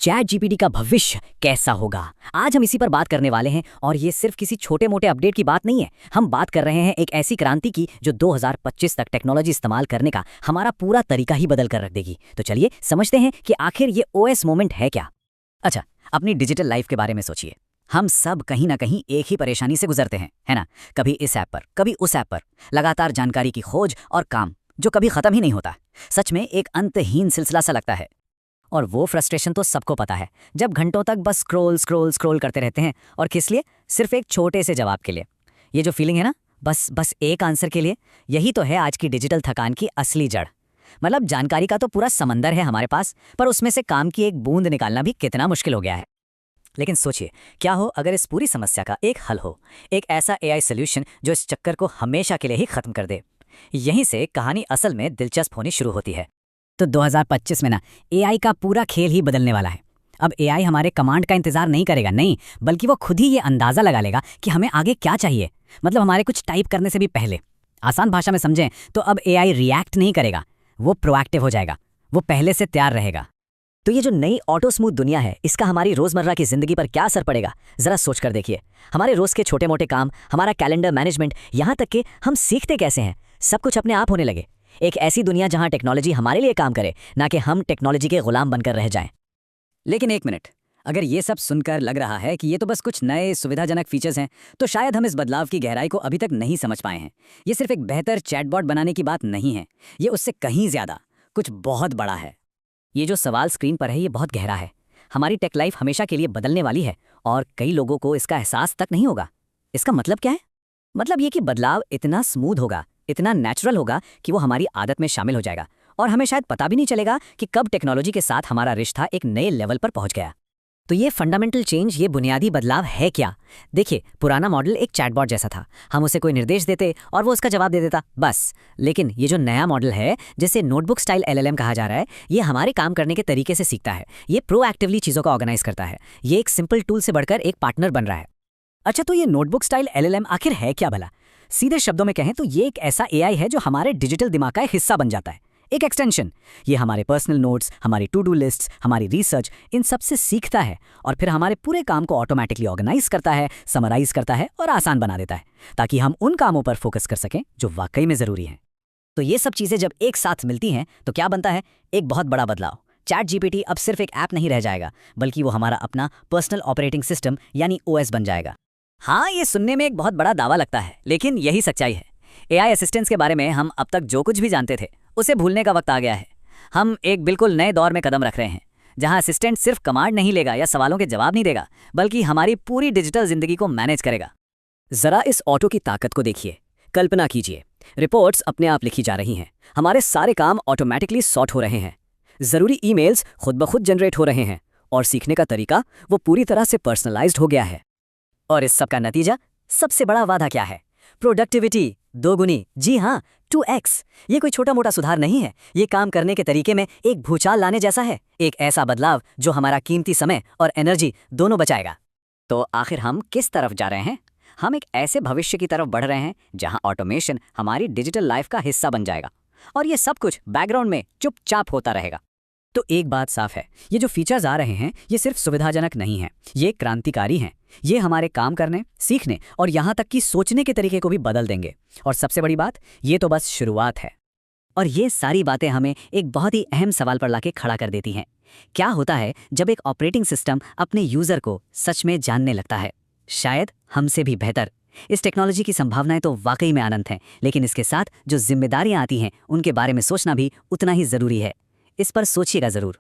Chat GPT का भविष्य कैसा होगा, आज हम इसी पर बात करने वाले हैं। और ये सिर्फ किसी छोटे मोटे अपडेट की बात नहीं है, हम बात कर रहे हैं एक ऐसी क्रांति की जो 2025 तक टेक्नोलॉजी इस्तेमाल करने का हमारा पूरा तरीका ही बदल कर रख देगी। तो चलिए समझते हैं कि आखिर ये ओएस मोमेंट है क्या। अच्छा, अपनी डिजिटल लाइफ के बारे में सोचिए। हम सब कहीं ना कहीं एक ही परेशानी से गुजरते हैं, है ना। कभी इस ऐप पर, कभी उस ऐप पर, लगातार जानकारी की खोज और काम जो कभी खत्म ही नहीं होता। सच में एक अंतहीन सिलसिला सा लगता है। और वो फ्रस्ट्रेशन तो सबको पता है, जब घंटों तक बस स्क्रॉल स्क्रॉल स्क्रॉल करते रहते हैं। और किस लिए? सिर्फ एक छोटे से जवाब के लिए। ये जो फीलिंग है ना, बस एक आंसर के लिए, यही तो है आज की डिजिटल थकान की असली जड़। मतलब जानकारी का तो पूरा समंदर है हमारे पास, पर उसमें से काम की एक बूंद निकालना भी कितना मुश्किल हो गया है। लेकिन सोचिए, क्या हो अगर इस पूरी समस्या का एक हल हो, एक ऐसा एआई सोल्यूशन जो इस चक्कर को हमेशा के लिए ही खत्म कर दे। यहीं से कहानी असल में दिलचस्प होनी शुरू होती है। तो 2025 में ना एआई का पूरा खेल ही बदलने वाला है। अब एआई हमारे कमांड का इंतजार नहीं करेगा, नहीं, बल्कि वो खुद ही ये अंदाजा लगा लेगा कि हमें आगे क्या चाहिए। मतलब हमारे कुछ टाइप करने से भी पहले। आसान भाषा में समझें तो अब एआई रिएक्ट नहीं करेगा, वो प्रोएक्टिव हो जाएगा, वो पहले से तैयार रहेगा। तो ये जो नई ऑटो स्मूथ दुनिया है, इसका हमारी रोजमर्रा की जिंदगी पर क्या असर पड़ेगा, जरा सोच कर देखिए। हमारे रोज के छोटे मोटे काम, हमारा कैलेंडर मैनेजमेंट, यहाँ तक कि हम सीखते कैसे हैं, सब कुछ अपने आप होने लगे। एक ऐसी दुनिया जहां टेक्नोलॉजी हमारे लिए काम करे, ना कि हम टेक्नोलॉजी के गुलाम बनकर रह जाएं। लेकिन एक मिनट, अगर ये सब सुनकर लग रहा है कि ये तो बस कुछ नए सुविधाजनक फीचर्स हैं, तो शायद हम इस बदलाव की गहराई को अभी तक नहीं समझ पाए हैं। ये सिर्फ एक बेहतर चैटबॉट बनाने की बात नहीं है, ये उससे कहीं ज्यादा कुछ बहुत बड़ा है। ये जो सवाल स्क्रीन पर है, ये बहुत गहरा है। हमारी टेक लाइफ हमेशा के लिए बदलने वाली है और कई लोगों को इसका एहसास तक नहीं होगा। इसका मतलब क्या है? मतलब ये कि बदलाव इतना स्मूथ होगा, इतना नेचुरल होगा कि वो हमारी आदत में शामिल हो जाएगा और हमें शायद पता भी नहीं चलेगा कि कब टेक्नोलॉजी के साथ हमारा रिश्ता एक नए लेवल पर पहुंच गया। तो ये फंडामेंटल चेंज, ये बुनियादी बदलाव है क्या? देखिए, पुराना मॉडल एक चैटबॉट जैसा था। हम उसे कोई निर्देश देते और वो उसका जवाब दे देता, बस। लेकिन ये जो नया मॉडल है, जिसे नोटबुक स्टाइल एलएलएम कहा जा रहा है, ये हमारे काम करने के तरीके से सीखता है। ये प्रोएक्टिवली चीज़ों को ऑर्गेनाइज करता है। ये एक सिंपल टूल से बढ़कर एक पार्टनर बन रहा है। अच्छा, तो ये नोटबुक स्टाइल एलएलएम आखिर है क्या भला? सीधे शब्दों में कहें तो ये एक ऐसा एआई है जो हमारे डिजिटल दिमाग का एक हिस्सा बन जाता है, एक एक्सटेंशन। ये हमारे पर्सनल नोट्स, हमारी टू डू लिस्ट्स, हमारी रिसर्च, इन सब से सीखता है और फिर हमारे पूरे काम को ऑटोमेटिकली ऑर्गेनाइज करता है, समराइज करता है और आसान बना देता है, ताकि हम उन कामों पर फोकस कर सकें जो वाकई में ज़रूरी हैं। तो ये सब चीज़ें जब एक साथ मिलती हैं तो क्या बनता है? एक बहुत बड़ा बदलाव। चैट जीपीटी अब सिर्फ एक ऐप नहीं रह जाएगा, बल्कि वो हमारा अपना पर्सनल ऑपरेटिंग सिस्टम यानी ओएस बन जाएगा। हाँ, ये सुनने में एक बहुत बड़ा दावा लगता है, लेकिन यही सच्चाई है। एआई असिस्टेंट्स के बारे में हम अब तक जो कुछ भी जानते थे, उसे भूलने का वक्त आ गया है। हम एक बिल्कुल नए दौर में कदम रख रहे हैं, जहां असिस्टेंट सिर्फ कमांड नहीं लेगा या सवालों के जवाब नहीं देगा, बल्कि हमारी पूरी डिजिटल जिंदगी को मैनेज करेगा। जरा इस ऑटो की ताकत को देखिए। कल्पना कीजिए, रिपोर्ट्स अपने आप लिखी जा रही हैं, हमारे सारे काम ऑटोमेटिकली सॉर्ट हो रहे हैं, ज़रूरी ईमेल्स खुद ब खुद जनरेट हो रहे हैं, और सीखने का तरीका वो पूरी तरह से पर्सनलाइज्ड हो गया है। और इस सब का नतीजा, सबसे बड़ा वादा क्या है? प्रोडक्टिविटी दोगुनी। जी हाँ, 2x। ये कोई छोटा मोटा सुधार नहीं है, ये काम करने के तरीके में एक भूचाल लाने जैसा है। एक ऐसा बदलाव जो हमारा कीमती समय और एनर्जी दोनों बचाएगा। तो आखिर हम किस तरफ जा रहे हैं? हम एक ऐसे भविष्य की तरफ बढ़ रहे हैं जहां ऑटोमेशन हमारी डिजिटल लाइफ का हिस्सा बन जाएगा और ये सब कुछ बैकग्राउंड में चुपचाप होता रहेगा। तो एक बात साफ है, ये जो फीचर्स आ रहे हैं, ये सिर्फ सुविधाजनक नहीं है, ये क्रांतिकारी हैं। ये हमारे काम करने, सीखने और यहाँ तक कि सोचने के तरीके को भी बदल देंगे। और सबसे बड़ी बात, ये तो बस शुरुआत है। और ये सारी बातें हमें एक बहुत ही अहम सवाल पर लाके खड़ा कर देती हैं। क्या होता है जब एक ऑपरेटिंग सिस्टम अपने यूजर को सच में जानने लगता है, शायद हमसे भी बेहतर? इस टेक्नोलॉजी की संभावनाएं तो वाकई में अनंत हैं, लेकिन इसके साथ जो जिम्मेदारियां आती हैं, उनके बारे में सोचना भी उतना ही जरूरी है। इस पर सोचिएगा जरूर।